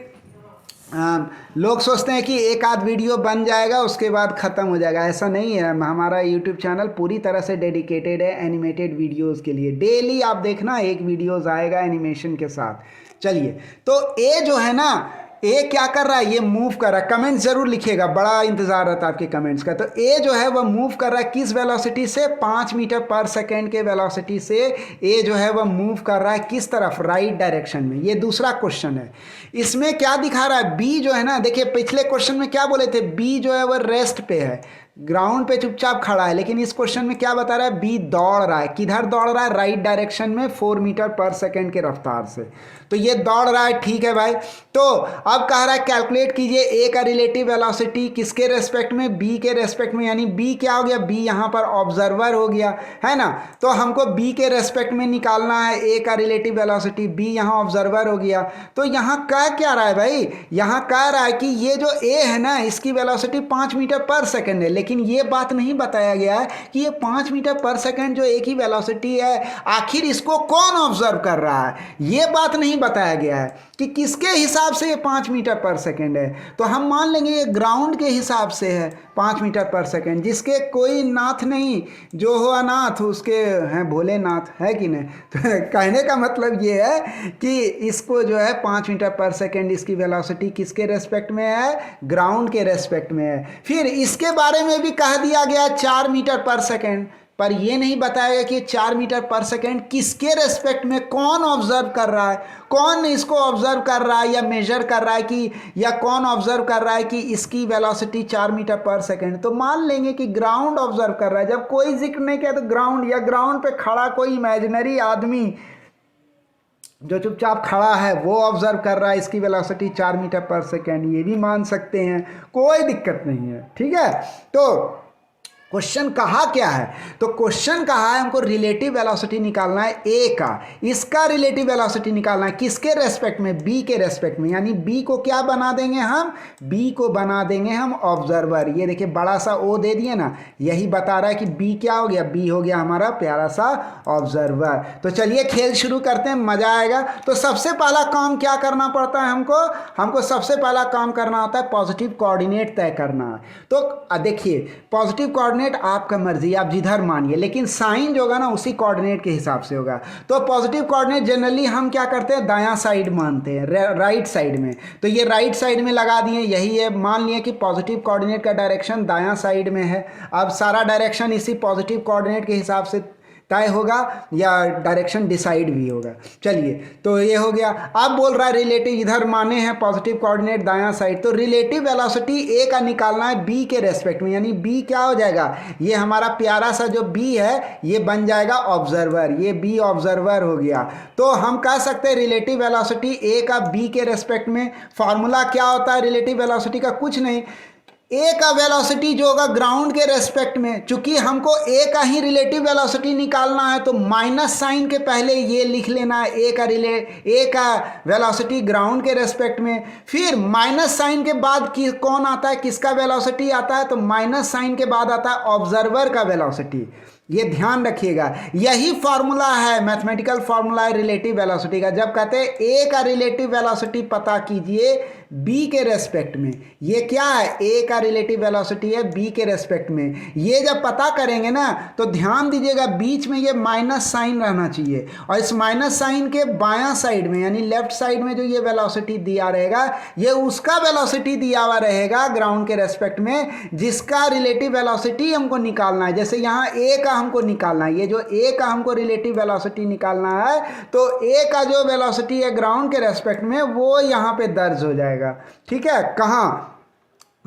लोग सोचते हैं कि एक आध वीडियो बन जाएगा उसके बाद ख़त्म हो जाएगा। ऐसा नहीं है। हमारा यूट्यूब चैनल पूरी तरह से डेडिकेटेड है एनिमेटेड वीडियोस के लिए। डेली आप देखना एक वीडियोस आएगा एनिमेशन के साथ। चलिए तो ए जो है ना, ए क्या कर रहा है, ये मूव कर रहा है। कमेंट्स जरूर लिखिएगा, बड़ा इंतजार रहता है आपके कमेंट्स का। तो ए जो है वह मूव कर रहा है किस वेलोसिटी से, 5 मीटर पर सेकेंड के वेलोसिटी से ए जो है वह मूव कर रहा है किस तरफ, राइट डायरेक्शन में। ये दूसरा क्वेश्चन है। इसमें क्या दिखा रहा है, बी जो है ना, देखिए पिछले क्वेश्चन में क्या बोले थे, बी जो है वह रेस्ट पे है, ग्राउंड पे चुपचाप खड़ा है, लेकिन इस क्वेश्चन में क्या बता रहा है, बी दौड़ रहा है। किधर दौड़ रहा है, राइट डायरेक्शन में 4 मीटर पर सेकेंड के रफ्तार से। तो ये दौड़ रहा है, ठीक है भाई। तो अब कह रहा है कैलकुलेट कीजिए ए का रिलेटिव वेलोसिटी किसके रेस्पेक्ट में, बी के रेस्पेक्ट में। यानी बी क्या हो गया, बी यहाँ पर ऑब्जर्वर हो गया, है ना। तो हमको बी के रेस्पेक्ट में निकालना है ए का रिलेटिव वेलोसिटी, बी यहाँ ऑब्जर्वर हो गया। तो यहाँ कह क्या रहा है भाई, यहाँ कह रहा है कि ये जो ए है ना, इसकी वेलोसिटी 5 मीटर पर सेकेंड है। लेकिन ये बात नहीं बताया गया है कि ये 5 मीटर पर सेकेंड जो ए की वेलोसिटी है, आखिर इसको कौन ऑब्जर्व कर रहा है, ये बात नहीं बताया गया है कि किसके हिसाब से ये 5 मीटर पर सेकेंड है। तो हम मान लेंगे ये ग्राउंड के हिसाब से है 5 मीटर पर सेकेंड, जिसके कोई नाथ नहीं, जो हो अनाथ उसके हैं भोलेनाथ, है कि नहीं। तो कहने का मतलब ये है कि इसको जो है 5 मीटर पर सेकेंड इसकी वेलोसिटी किसके रेस्पेक्ट में है, ग्राउंड के रेस्पेक्ट में है। फिर इसके बारे में भी कह दिया गया 4 मीटर पर सेकेंड, पर ये नहीं बताया गया कि 4 मीटर पर सेकेंड किसके रेस्पेक्ट में, कौन ऑब्जर्व कर रहा है, कौन इसको ऑब्जर्व कर रहा है या मेजर कर रहा है कि, या कौन ऑब्जर्व कर रहा है कि इसकी वेलोसिटी 4 मीटर पर सेकेंड। तो मान लेंगे कि ग्राउंड ऑब्जर्व कर रहा है। जब कोई जिक्र नहीं किया तो ग्राउंड, या ग्राउंड पे खड़ा कोई इमेजिनरी आदमी जो चुपचाप खड़ा है वो ऑब्जर्व कर रहा है इसकी वेलोसिटी 4 मीटर पर सेकेंड, ये भी मान सकते हैं, कोई दिक्कत नहीं है, ठीक है। तो क्वेश्चन कहा क्या है, तो क्वेश्चन कहा है हमको रिलेटिव वेलोसिटी निकालना है ए का, इसका रिलेटिव वेलोसिटी निकालना है किसके रेस्पेक्ट में, बी के रेस्पेक्ट में। यानी बी को क्या बना देंगे हम, बी को बना देंगे हम ऑब्जर्वर। ये देखिए बड़ा सा ओ दे दिए ना, यही बता रहा है कि बी क्या हो गया, बी हो गया हमारा प्यारा सा ऑब्जर्वर। तो चलिए खेल शुरू करते हैं, मजा आएगा। तो सबसे पहला काम क्या करना पड़ता है हमको सबसे पहला काम करना होता है पॉजिटिव कोऑर्डिनेट तय करना। तो देखिए पॉजिटिव कोऑर्डिनेट आपका मर्जी, आप जिधर मानिए, लेकिन साइन जो होगा ना उसी कोऑर्डिनेट के हिसाब से होगा। तो पॉजिटिव कोऑर्डिनेट जनरली हम क्या करते हैं, दायां साइड मानते हैं, राइट साइड में। तो ये राइट साइड में लगा दिए, यही है, मान लिए कि पॉजिटिव कोऑर्डिनेट का डायरेक्शन दायां साइड में है। अब सारा डायरेक्शन इसी पॉजिटिव कोऑर्डिनेट के हिसाब से तय होगा या डायरेक्शन डिसाइड भी होगा। चलिए तो ये हो गया। अब बोल रहा है रिलेटिव, इधर माने हैं पॉजिटिव कोऑर्डिनेट दायां साइड, तो रिलेटिव वेलोसिटी ए का निकालना है बी के रेस्पेक्ट में। यानी बी क्या हो जाएगा, ये हमारा प्यारा सा जो बी है ये बन जाएगा ऑब्जर्वर, ये बी ऑब्जर्वर हो गया। तो हम कह सकते हैं रिलेटिव वेलोसिटी ए का बी के रेस्पेक्ट में। फॉर्मूला क्या होता है रिलेटिव वेलोसिटी का, कुछ नहीं, ए का वेलोसिटी जो होगा ग्राउंड के रेस्पेक्ट में, चूंकि हमको ए का ही रिलेटिव वेलोसिटी निकालना है तो माइनस साइन के पहले ये लिख लेना है ए का वेलोसिटी ग्राउंड के रेस्पेक्ट में। फिर माइनस साइन के बाद कौन आता है, किसका वेलोसिटी आता है, तो माइनस साइन के बाद आता है ऑब्जर्वर का वेलोसिटी। ये ध्यान रखिएगा, यही फॉर्मूला है, मैथमेटिकल फॉर्मूला है रिलेटिव वेलोसिटी का। जब कहते हैं ए का रिलेटिव वेलोसिटी पता कीजिए बी के रेस्पेक्ट में, ये क्या है, ए का रिलेटिव वेलोसिटी है बी के रेस्पेक्ट में। ये जब पता करेंगे ना तो ध्यान दीजिएगा बीच में ये माइनस साइन रहना चाहिए, और इस माइनस साइन के बायां साइड में यानी लेफ्ट साइड में जो ये वेलोसिटी दिया रहेगा ये उसका वेलोसिटी दिया हुआ रहेगा ग्राउंड के रेस्पेक्ट में, जिसका रिलेटिव वेलोसिटी हमको निकालना है। जैसे यहाँ ए का हमको निकालना है, ये जो ए का हमको रिलेटिव वेलोसिटी निकालना है, तो ए का जो वेलोसिटी है ग्राउंड के रेस्पेक्ट में वो यहाँ पे दर्ज हो जाएगा, ठीक है, कहाँ,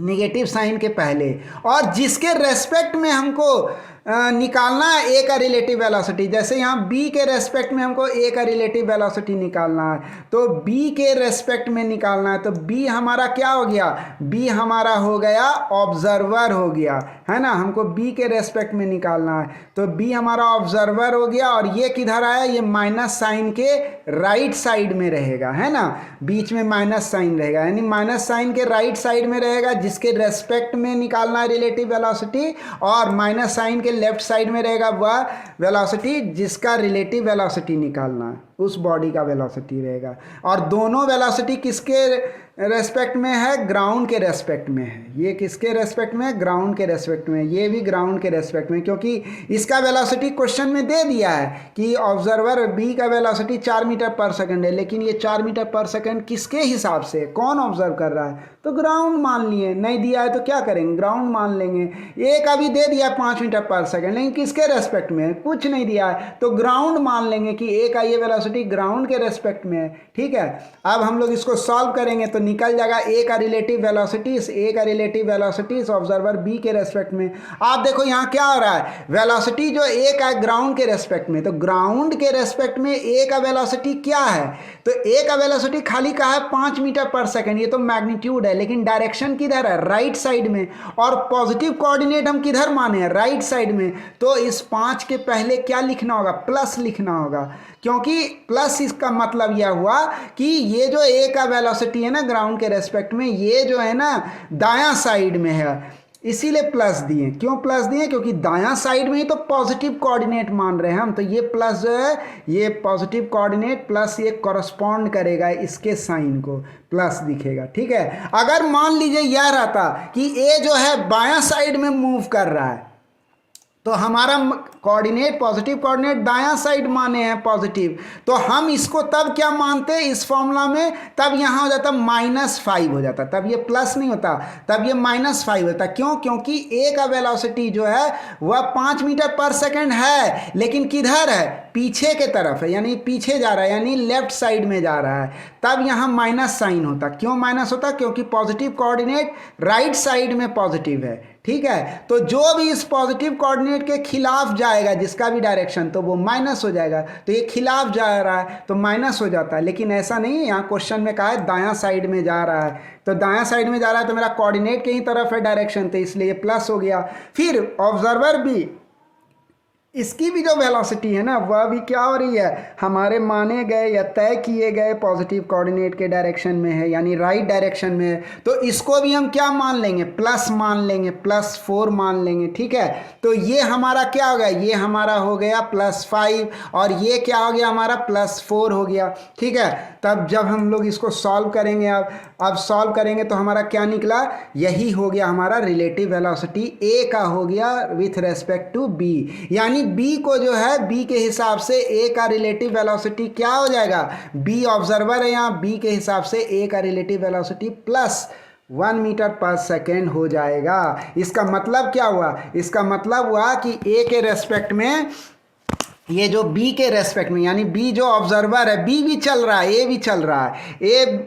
नेगेटिव साइन के पहले। और जिसके रेस्पेक्ट में हमको निकालना है ए का रिलेटिव वेलोसिटी, जैसे यहाँ बी के रेस्पेक्ट में हमको ए का रिलेटिव वेलोसिटी निकालना है, तो बी के रेस्पेक्ट में निकालना है, तो बी हमारा क्या हो गया, बी हमारा हो गया ऑब्जर्वर हो गया, है ना। हमको बी के रेस्पेक्ट में निकालना है तो बी हमारा ऑब्जर्वर हो गया। और ये किधर आया, ये माइनस साइन के राइट साइड में रहेगा, है ना, बीच में माइनस साइन रहेगा, यानी माइनस साइन के राइट साइड में रहेगा जिसके रेस्पेक्ट में निकालना है रिलेटिव वेलोसिटी, और माइनस साइन के लेफ्ट साइड में रहेगा वह वेलोसिटी जिसका रिलेटिव वेलोसिटी निकालना है, उस बॉडी का वेलोसिटी रहेगा। और दोनों वेलोसिटी किसके रेस्पेक्ट में है, ग्राउंड के रेस्पेक्ट में है। ये किसके रेस्पेक्ट में, ग्राउंड के रेस्पेक्ट में, ये भी ग्राउंड के रेस्पेक्ट में, क्योंकि इसका वेलोसिटी क्वेश्चन में दे दिया है कि ऑब्जर्वर बी का वेलोसिटी 4 मीटर पर सेकंड है, लेकिन ये 4 मीटर पर सेकंड किसके हिसाब से, कौन ऑब्जर्व कर रहा है, तो ग्राउंड मान लिए। नहीं दिया है तो क्या करेंगे, ग्राउंड मान लेंगे। ए का भी दे दिया 5 मीटर पर सेकंड, लेकिन किसके रेस्पेक्ट में, कुछ नहीं दिया है, तो ग्राउंड मान लेंगे कि ए का ये वेलोसिटी वेलोसिटी ग्राउंड के रेस्पेक्ट में है, ठीक है। अब हम लोग इसको सॉल्व करेंगे तो निकल जाएगा ए का रिलेटिव वेलोसिटी इस ऑब्जर्वर बी के रेस्पेक्ट में। आप देखो यहाँ क्या हो रहा है, वेलोसिटी जो ए का ग्राउंड के रेस्पेक्ट में, तो ग्राउंड के रेस्पेक्ट में ए का वेलोसिटी क्या है, तो ए का वेलोसिटी खाली का है 5 मीटर पर सेकेंड, ये तो मैग्नीट्यूड है, लेकिन डायरेक्शन किधर है, राइट साइड में, और पॉजिटिव कोऑर्डिनेट हम किधर माने हैं, राइट साइड में। तो इस 5 के पहले क्या लिखना होगा, प्लस लिखना होगा, क्योंकि प्लस इसका मतलब यह हुआ कि ये जो ए का वेलोसिटी है ना ग्राउंड के रेस्पेक्ट में, ये जो है ना दायां साइड में है, इसीलिए प्लस दिए। क्यों प्लस दिए, क्योंकि दायां साइड में ही तो पॉजिटिव कोऑर्डिनेट मान रहे हैं हम, तो ये प्लस जो है ये पॉजिटिव कोऑर्डिनेट प्लस ये कॉरस्पॉन्ड करेगा इसके साइन को, प्लस दिखेगा, ठीक है। अगर मान लीजिए यह रहता कि ए जो है बायां साइड में मूव कर रहा है, तो हमारा कोऑर्डिनेट पॉजिटिव कोऑर्डिनेट दायां साइड माने हैं पॉजिटिव, तो हम इसको तब क्या मानते हैं इस फॉर्मूला में, तब यहाँ हो जाता -5 हो जाता, तब ये प्लस नहीं होता, तब ये -5 होता। क्यों, क्योंकि ए का वेलोसिटी जो है वह 5 मीटर पर सेकेंड है, लेकिन किधर है, पीछे के तरफ है, यानी पीछे जा रहा है, यानी लेफ्ट साइड में जा रहा है, तब यहाँ माइनस साइन होता। क्यों माइनस होता, क्योंकि पॉजिटिव कोऑर्डिनेट राइट साइड में पॉजिटिव है, ठीक है। तो जो भी इस पॉजिटिव कोऑर्डिनेट के खिलाफ जाएगा, जिसका भी डायरेक्शन, तो वो माइनस हो जाएगा। तो ये खिलाफ जा रहा है तो माइनस हो जाता है, लेकिन ऐसा नहीं है, यहाँ क्वेश्चन में कहा है दायां साइड में जा रहा है, तो दायां साइड में जा रहा है तो मेरा कोऑर्डिनेट के ही तरफ है डायरेक्शन, तो इसलिए प्लस हो गया। फिर ऑब्जर्वर भी, इसकी भी जो वेलोसिटी है ना वह भी क्या हो रही है, हमारे माने गए या तय किए गए पॉजिटिव कोऑर्डिनेट के डायरेक्शन में है, यानी राइट डायरेक्शन में है, तो इसको भी हम क्या मान लेंगे, प्लस मान लेंगे, +4 मान लेंगे, ठीक है। तो ये हमारा क्या हो गया, ये हमारा हो गया +5, और ये क्या हो गया हमारा +4 हो गया, ठीक है। तब जब हम लोग इसको सॉल्व करेंगे, अब सॉल्व करेंगे तो हमारा क्या निकला, यही हो गया हमारा रिलेटिव वेलोसिटी ए का हो गया विथ रेस्पेक्ट टू बी, यानी बी को जो है बी के हिसाब से ए का रिलेटिव वेलोसिटी क्या हो जाएगा, बी ऑब्जर्वर है यहाँ, बी के हिसाब से ए का relative velocity +1 metre per second हो जाएगा। इसका मतलब क्या हुआ, इसका मतलब हुआ कि ए के रेस्पेक्ट में, ये जो बी के रेस्पेक्ट में, यानी बी जो ऑब्जर्वर है, बी भी चल रहा है, ए भी चल रहा है,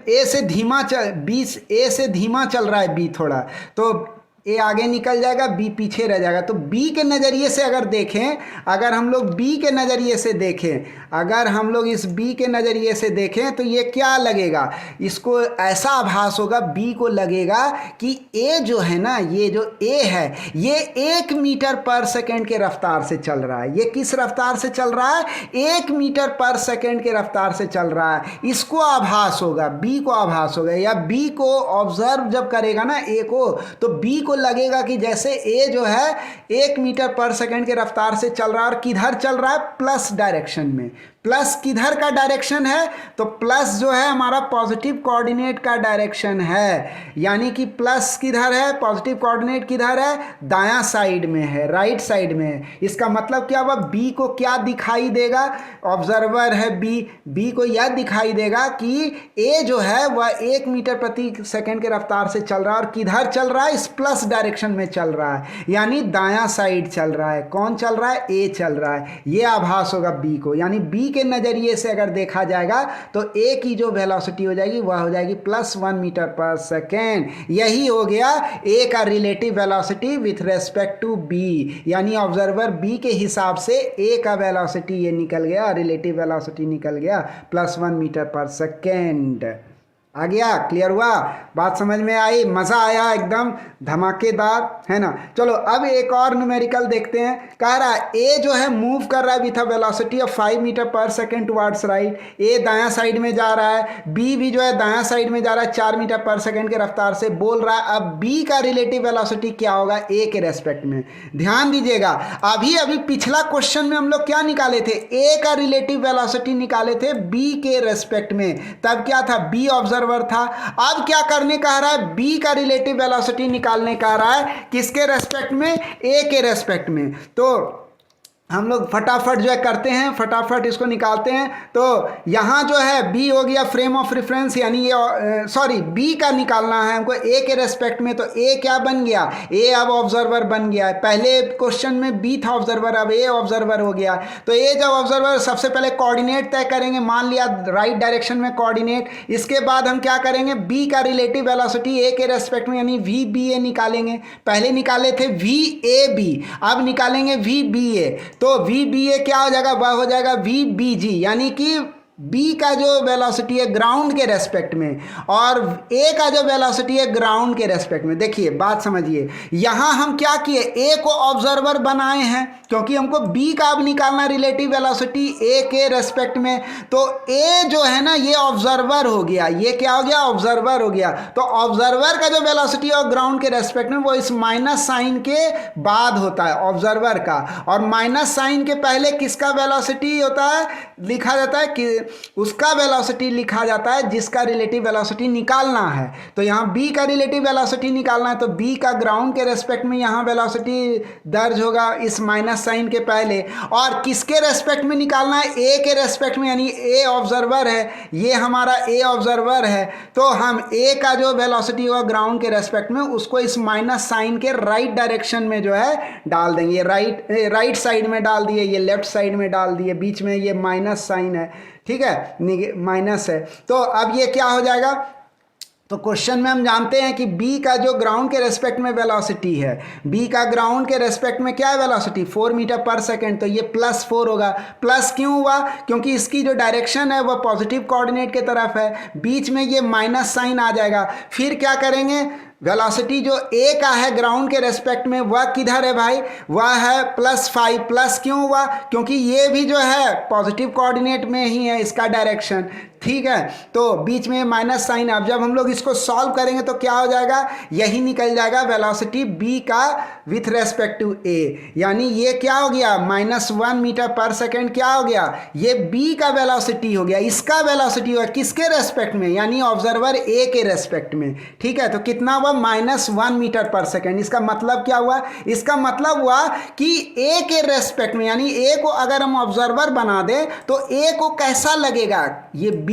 ए से धीमा चल, बी ए से धीमा चल रहा है बी थोड़ा, तो ए आगे निकल जाएगा, बी पीछे रह जाएगा। तो बी के नज़रिए से अगर देखें, अगर हम लोग बी के नज़रिए से देखें, अगर हम लोग इस बी के नज़रिए से देखें तो ये क्या लगेगा, इसको ऐसा आभास होगा, बी को लगेगा कि ए जो है ना, ये जो ए है ये 1 मीटर पर सेकेंड के रफ्तार से चल रहा है। ये किस रफ्तार से चल रहा है, 1 मीटर पर सेकेंड के रफ्तार से चल रहा है, इसको आभास होगा, बी को आभास होगा, या बी को ऑब्जर्व जब करेगा ना ए को, तो बी को लगेगा कि जैसे ए जो है 1 मीटर पर सेकेंड के रफ्तार से चल रहा है, और किधर चल रहा है, प्लस डायरेक्शन में। प्लस किधर का डायरेक्शन है, तो प्लस जो है हमारा पॉजिटिव कोऑर्डिनेट का डायरेक्शन है, यानी कि प्लस किधर है, पॉजिटिव कोऑर्डिनेट किधर है, दायां साइड में है, राइट साइड में है। इसका मतलब क्या हुआ, बी को क्या दिखाई देगा, ऑब्जर्वर है बी को यह दिखाई देगा कि ए जो है वह 1 मीटर प्रति सेकेंड के रफ्तार से चल रहा है, और किधर चल रहा है, इस प्लस डायरेक्शन में चल रहा है, यानी दायां साइड चल रहा है। कौन चल रहा है, ए चल रहा है, ये आभास होगा बी को, यानी बी के नज़रिए से अगर देखा जाएगा तो ए की जो वेलोसिटी हो जाएगी वह हो जाएगी +1 मीटर पर सेकेंड। यही हो गया ए का relative velocity with respect to b, यानी ऑब्जर्वर बी के हिसाब से ए का वेलोसिटी ये निकल गया, रिलेटिव वेलोसिटी निकल गया +1 मीटर पर सेकेंड। आ गया, क्लियर हुआ, बात समझ में आई, मज़ा आया, एकदम धमाकेदार, है ना। चलो अब एक और न्यूमेरिकल देखते हैं। कह रहा है ए जो है मूव कर रहा है with a velocity of 5 meter per second towards right, ए दायां साइड में जा रहा है, बी भी जो है दायां साइड में जा रहा है 4 मीटर पर सेकेंड के रफ्तार से, बोल रहा है अब बी का रिलेटिव वेलोसिटी क्या होगा ए के रेस्पेक्ट में। ध्यान दीजिएगा, अभी पिछला क्वेश्चन में हम लोग क्या निकाले थे, ए का रिलेटिव वेलोसिटी निकाले थे बी के रेस्पेक्ट में, तब क्या था, बी ऑब्जर्वर था। अब क्या करने कह रहा है, बी का रिलेटिव वेलोसिटी निकालने कह रहा है, किसके रेस्पेक्ट में, ए के रेस्पेक्ट में। तो हम लोग फटाफट जो है करते हैं, फटाफट इसको निकालते हैं। तो यहाँ जो है बी हो गया फ्रेम ऑफ रेफरेंस, यानी ये सॉरी बी का निकालना है हमको ए के रेस्पेक्ट में। तो ए क्या बन गया, ए अब ऑब्जर्वर बन गया है। पहले क्वेश्चन में बी था ऑब्जर्वर, अब ए ऑब्जर्वर हो गया। तो ए जब ऑब्जर्वर, सबसे पहले कोऑर्डिनेट तय करेंगे, मान लिया राइट डायरेक्शन में कोऑर्डिनेट। इसके बाद हम क्या करेंगे, बी का रिलेटिव वेलोसिटी ए के रेस्पेक्ट में यानी वी बी ए निकालेंगे। पहले निकाले थे वी ए बी, अब निकालेंगे वी बी ए। तो वी बी ए क्या हो जाएगा, वह हो जाएगा वी बी जी, यानी कि बी का जो वेलोसिटी है ग्राउंड के रेस्पेक्ट में और ए का जो वेलोसिटी है ग्राउंड के रेस्पेक्ट में। देखिए बात समझिए, यहां हम क्या किए, ए को ऑब्जर्वर बनाए हैं क्योंकि हमको बी का अब निकालना रिलेटिव वेलोसिटी ए के रेस्पेक्ट में। तो ए जो है ना ये ऑब्जर्वर हो गया, ये क्या हो गया, ऑब्जर्वर हो गया। तो ऑब्जर्वर का जो वेलोसिटी है ग्राउंड के रेस्पेक्ट में वो इस माइनस साइन के बाद होता है ऑब्जर्वर का, और माइनस साइन के पहले किसका वेलोसिटी होता है, लिखा जाता है कि उसका वेलोसिटी लिखा जाता है जिसका रिलेटिव वेलोसिटी निकालना है। तो यहाँ बी का रिलेटिव वेलोसिटी निकालना है, तो बी का ग्राउंड के रेस्पेक्ट में यहाँ वेलोसिटी दर्ज होगा इस माइनस साइन के पहले। और किसके रेस्पेक्ट में निकालना है, ए के रेस्पेक्ट में, यानी ए ऑब्जर्वर है, ये हमारा ए ऑब्जर्वर है। तो हम ए का जो वेलोसिटी होगा ग्राउंड के रेस्पेक्ट में उसको इस माइनस साइन के राइट डायरेक्शन में जो है डाल देंगे, राइट साइड में डाल दिए, ये लेफ्ट साइड में डाल दिए, बीच में ये माइनस साइन है, ठीक है, माइनस है। तो अब ये क्या हो जाएगा, तो क्वेश्चन में हम जानते हैं कि b का जो ग्राउंड के रेस्पेक्ट में वेलोसिटी है, b का ग्राउंड के रेस्पेक्ट में क्या है वेलोसिटी, 4 मीटर पर सेकेंड। तो ये +4 होगा। प्लस क्यों हुआ, क्योंकि इसकी जो डायरेक्शन है वह पॉजिटिव कोऑर्डिनेट के तरफ है, बीच में ये माइनस साइन आ जाएगा। फिर क्या करेंगे, वेलोसिटी जो ए का है ग्राउंड के रेस्पेक्ट में वह किधर है भाई, वह है +5। प्लस क्यों हुआ, क्योंकि ये भी जो है पॉजिटिव कोऑर्डिनेट में ही है इसका डायरेक्शन, ठीक है। तो बीच में माइनस साइन। अब जब हम लोग इसको सॉल्व करेंगे तो क्या हो जाएगा, यही निकल जाएगा वेलोसिटी बी का विथ रेस्पेक्ट टू ए, यानी ये क्या हो गया, -1 मीटर पर सेकेंड क्या हो गया, ये बी का वेलोसिटी हो गया, इसका वेलोसिटी हुआ किसके रेस्पेक्ट में, यानी ऑब्जर्वर ए के रेस्पेक्ट में, ठीक है। तो कितना हुआ, -1 मीटर पर सेकेंड। इसका मतलब क्या हुआ, इसका मतलब हुआ कि ए के रेस्पेक्ट में, यानी ए को अगर हम ऑब्जर्वर बना दें तो ए को कैसा लगेगा, ये बी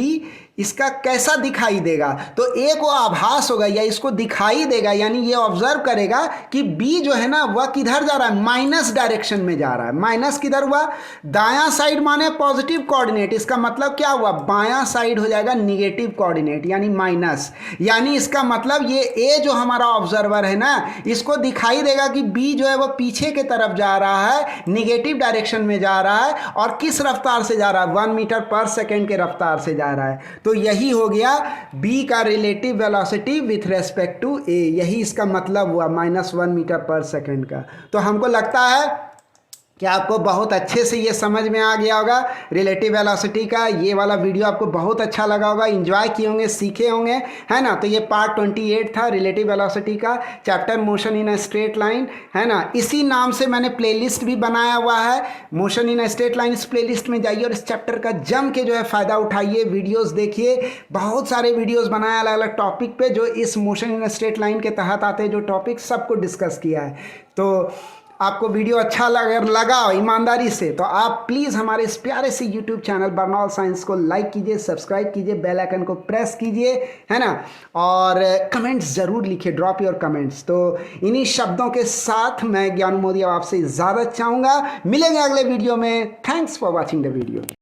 इसका कैसा दिखाई देगा, तो ए को आभास होगा या इसको दिखाई देगा, यानी ये ऑब्जर्व करेगा कि बी जो है ना वह किधर जा रहा है, माइनस डायरेक्शन में जा रहा है। माइनस किधर हुआ, दायां साइड माने पॉजिटिव कोऑर्डिनेट, इसका मतलब क्या हुआ, बायां साइड हो जाएगा निगेटिव कोऑर्डिनेट यानी माइनस। यानी इसका मतलब ये ए जो हमारा ऑब्जर्वर है ना इसको दिखाई देगा कि बी जो है वो पीछे के तरफ जा रहा है, निगेटिव डायरेक्शन में जा रहा है, और किस रफ्तार से जा रहा है, 1 मीटर पर सेकेंड के रफ्तार से जा रहा है। तो यही हो गया b का relative velocity with respect to a, यही इसका मतलब हुआ -1 मीटर पर सेकेंड का। तो हमको लगता है कि आपको बहुत अच्छे से ये समझ में आ गया होगा रिलेटिव वेलोसिटी का। ये वाला वीडियो आपको बहुत अच्छा लगा होगा, एंजॉय किए होंगे, सीखे होंगे, है ना। तो ये पार्ट 28 था रिलेटिव वेलोसिटी का, chapter motion in a straight line, है ना। इसी नाम से मैंने प्लेलिस्ट भी बनाया हुआ है, motion in a straight line. इस प्लेलिस्ट में जाइए और इस चैप्टर का जम के जो है फ़ायदा उठाइए, वीडियोज़ देखिए, बहुत सारे वीडियोज़ बनाए अलग अलग टॉपिक पे जो इस motion in a straight line के तहत आते हैं, जो टॉपिक सबको डिस्कस किया है। तो आपको वीडियो अच्छा लगा ईमानदारी से तो आप प्लीज़ हमारे इस प्यारे से यूट्यूब चैनल बर्नौल साइंस को लाइक कीजिए, सब्सक्राइब कीजिए, बेल आइकन को प्रेस कीजिए, है ना। और कमेंट्स ज़रूर लिखिए, ड्रॉप योर कमेंट्स। तो इन्हीं शब्दों के साथ मैं ज्ञानू मोदी आपसे इजाज़त चाहूँगा, मिलेंगे अगले वीडियो में। Thanks for watching the video.